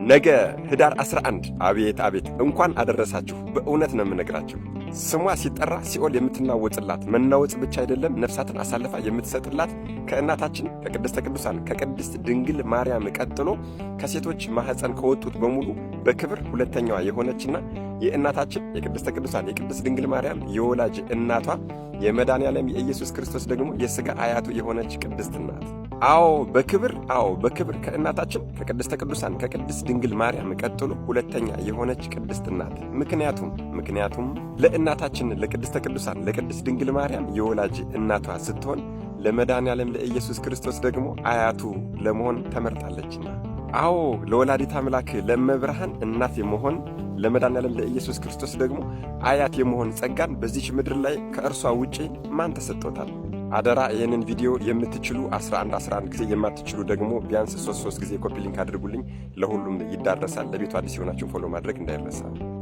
ነገ ህዳር 11 አቤት እንኳን አደረሳችሁ። በእውነት ነው የምነግራችሁ። ስሟ ሲጠራ ሲኦል የምትናወጽላት መናወጽ ብቻ አይደለም ነፍሳትን አሳልፋ የምትሰጥላት ከእናታችን ከቅድስተ ቅዱሳን ከቅድስት ድንግል ማርያም ቀጥሎ ከሴቶች ማህፀን ከወጡት በሙሉ በክብር ሁለተኛዋ የሆነችና የእናታችን የቅድስተ ቅዱሳን የቅድስት ድንግል ማርያም የወላጅ እናቷ የመድኃኔዓለም የኢየሱስ ክርስቶስ ደግሞ የሥጋ አያቱ የሆነች ቅድስት ናት። አዎ በክብር ከእናታችን ከቅድስተ ቅዱሳን ከቅድስት ድንግል ማርያም ቀጥሎ ሁለተኛ የሆነች ቅድስት ናት። ምክንያቱም ለእናታችን ለቅድስተ ቅዱሳን ለቅድስት ድንግል ማርያም የወላጅ እናቷ ስትሆን ለመድኃኔዓለም ለኢየሱስ ክርስቶስ ደግሞ አያቱ ለመሆን ተመርጣለችና። አዎ ለወላዲተ አምላክ ለእመብርሃን እናት የመሆን ለመድኃኔዓለም ለኢየሱስ ክርስቶስ ደግሞ አያት የመሆን ጸጋን በዚች ምድር ላይ ከእርሷ ውጪ ማን ተሰጥቶታል? አደራ ይህንን ቪዲዮ የምትችሉ 11 ጊዜ የማትችሉ ደግሞ ቢያንስ 3 ጊዜ ኮፒ ሊንክ አድርጉልኝ። ለሁሉም ይዳረሳል። ለቤቱ አዲስ የሆናችሁን ፎሎ ማድረግ እንዳይረሳ።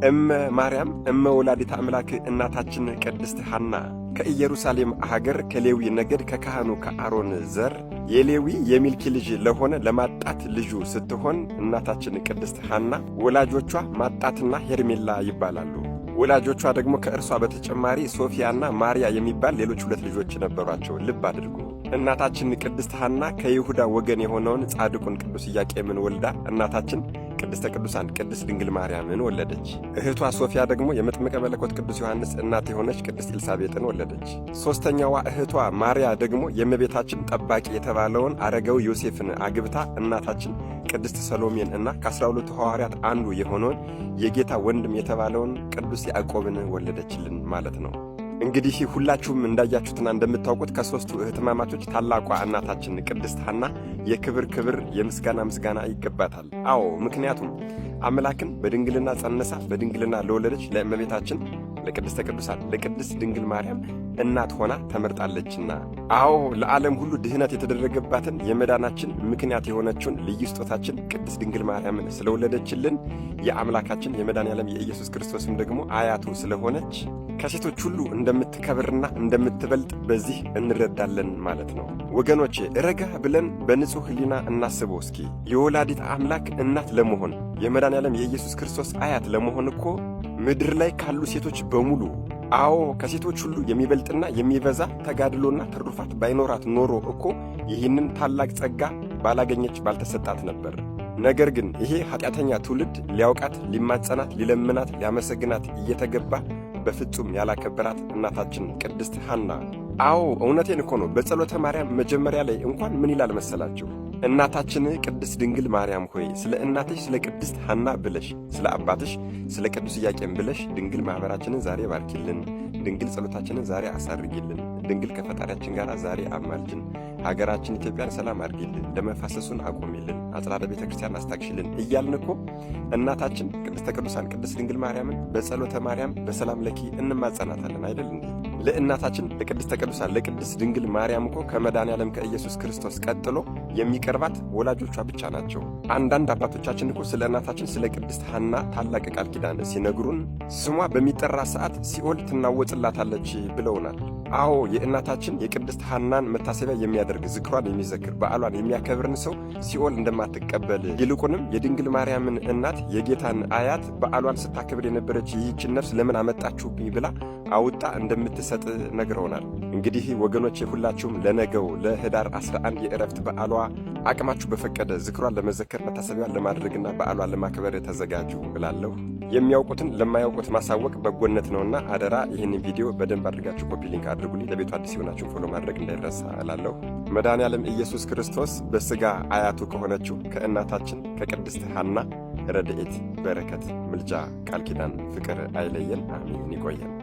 እመ ማርያም እመ ወላዲተ አምላክ እናታችን ቅድስት ሐና ከኢየሩሳሌም ሀገር ከሌዊ ነገድ ከካህኑ ከአሮን ዘር የሌዊ የሚልኪ ልጅ ለሆነ ለማጣት ልጁ ስትሆን እናታችን ቅድስት ሐና ወላጆቿ ማጣትና ሄርሜላ ይባላሉ። ወላጆቿ ደግሞ ከእርሷ በተጨማሪ ሶፊያና ማርያ የሚባል ሌሎች 2 ልጆች ነበሯቸው። ልብ አድርጉ። እናታችን ቅድስት ሐና ከይሁዳ ወገን የሆነውን ጻድቁን ቅዱስ ኢያቄምን ወልዳ እናታችን ቅድስተ ቅዱሳን ቅድስት ድንግል ማርያምን ወለደች። እህቷ ሶፊያ ደግሞ የመጥምቀ መለኮት ቅዱስ ዮሐንስ እናት የሆነች ቅድስት ኤልሳቤጥን ወለደች። ሦስተኛዋ እህቷ ማርያ ደግሞ የእመቤታችን ጠባቂ የተባለውን አረጋዊ ዮሴፍን አግብታ እናታችን ቅድስት ሰሎሜን እና ከ12 ሐዋርያት አንዱ የሆነውን የጌታ ወንድም የተባለውን ቅዱስ ያዕቆብን ወለደችልን ማለት ነው። እንግዲህ ሁላችሁም እንዳያችሁትና እንደምታውቁት ከሦስቱ እህትማማቾች ታላቋ እናታችን ቅድስት ሐና የክብር የምስጋና ይገባታል። አዎ ምክንያቱም አምላክን በድንግልና ጸንሳ በድንግልና ለወለደች ለእመቤታችን ለቅድስተ ቅዱሳን ለቅድስት ድንግል ማርያም እናት ሆና ተመርጣለችና። አዎ ለዓለም ሁሉ ድህነት የተደረገባትን የመዳናችን ምክንያት የሆነችውን ልዩ ስጦታችን ቅድስት ድንግል ማርያምን ስለወለደችልን የአምላካችን የመድኃኔዓለም የኢየሱስ ክርስቶስም ደግሞ አያቱ ስለሆነች ከሴቶች ሁሉ እንደምትከብርና እንደምትበልጥ በዚህ እንረዳለን ማለት ነው። ወገኖቼ ረጋ ብለን በንጹሕ ሕሊና እናስበው እስኪ። የወላዲት አምላክ እናት ለመሆን የመድኃኔዓለም የኢየሱስ ክርስቶስ አያት ለመሆን እኮ ምድር ላይ ካሉ ሴቶች በሙሉ አዎ ከሴቶች ሁሉ የሚበልጥና የሚበዛ ተጋድሎና ትሩፋት ባይኖራት ኖሮ እኮ ይህንን ታላቅ ጸጋ ባላገኘች ባልተሰጣት ነበር። ነገር ግን ይሄ ኃጢአተኛ ትውልድ ሊያውቃት ሊማጸናት ሊለምናት ሊያመሰግናት እየተገባ በፍጹም ያላከበራት እናታችን ቅድስት ሐና። አዎ እውነቴን እኮ ነው። በጸሎተ ማርያም መጀመሪያ ላይ እንኳን ምን ይላል መሰላችሁ? እናታችን ቅድስት ድንግል ማርያም ሆይ ስለ እናትሽ ስለ ቅድስት ሐና ብለሽ ስለ አባትሽ ስለ ቅዱስ ኢያቄም ብለሽ ድንግል ማኅበራችንን ዛሬ ባርኪልን፣ ድንግል ጸሎታችንን ዛሬ አሳርጊልን፣ ድንግል ከፈጣሪያችን ጋር ዛሬ አማልጅን፣ ሀገራችን ኢትዮጵያን ሰላም አድርጊልን፣ ደም መፋሰሱን አቁሚልን፣ አጽራረ ቤተ ክርስቲያን አስታክሽልን እያልን እኮ እናታችን ቅድስተ ቅዱሳን ቅድስት ድንግል ማርያምን በጸሎተ ማርያም በሰላም ለኪ እንማጸናታለን አይደል እንዴ? ለእናታችን ለቅድስተ ቅዱሳን ለቅድስት ድንግል ማርያም እኮ ከመድኃኔዓለም ከኢየሱስ ክርስቶስ ቀጥሎ የሚቀርባት ወላጆቿ ብቻ ናቸው። አንዳንድ አባቶቻችን እኮ ስለ እናታችን ስለ ቅድስት ሐና ታላቅ ቃል ኪዳን ሲነግሩን ስሟ በሚጠራ ሰዓት ሲኦል ትናወጽላታለች ብለውናል። አዎ የእናታችን የቅድስት ሐናን መታሰቢያ የሚያደርግ ዝክሯን የሚዘክር በዓሏን የሚያከብርን ሰው ሲኦል እንደማትቀበል ይልቁንም የድንግል ማርያምን እናት የጌታን አያት በዓሏን ስታከብር የነበረች ይህችን ነፍስ ለምን አመጣችሁብኝ ብላ አውጣ እንደምትሰጥ ነግረውናል። እንግዲህ ወገኖች ሁላችሁም ለነገው ለህዳር 11 የዕረፍት በዓሏ አቅማችሁ በፈቀደ ዝክሯን ለመዘከር መታሰቢያዋን ለማድረግና በዓሏን ለማክበር ተዘጋጁ እላለሁ። የሚያውቁትን ለማያውቁት ማሳወቅ በጎነት ነውና አደራ ይህንን ቪዲዮ በደንብ አድርጋችሁ ኮፒ ሊንክ አድርጉልኝ። ለቤቱ አዲስ የሆናችሁን ፎሎ ማድረግ እንዳይረሳ እላለሁ። መድኃኔዓለም ኢየሱስ ክርስቶስ በሥጋ አያቱ ከሆነችው ከእናታችን ከቅድስት ሐና ረድኤት፣ በረከት፣ ምልጃ፣ ቃል ኪዳን፣ ፍቅር አይለየን። አሜን። ይቆየን።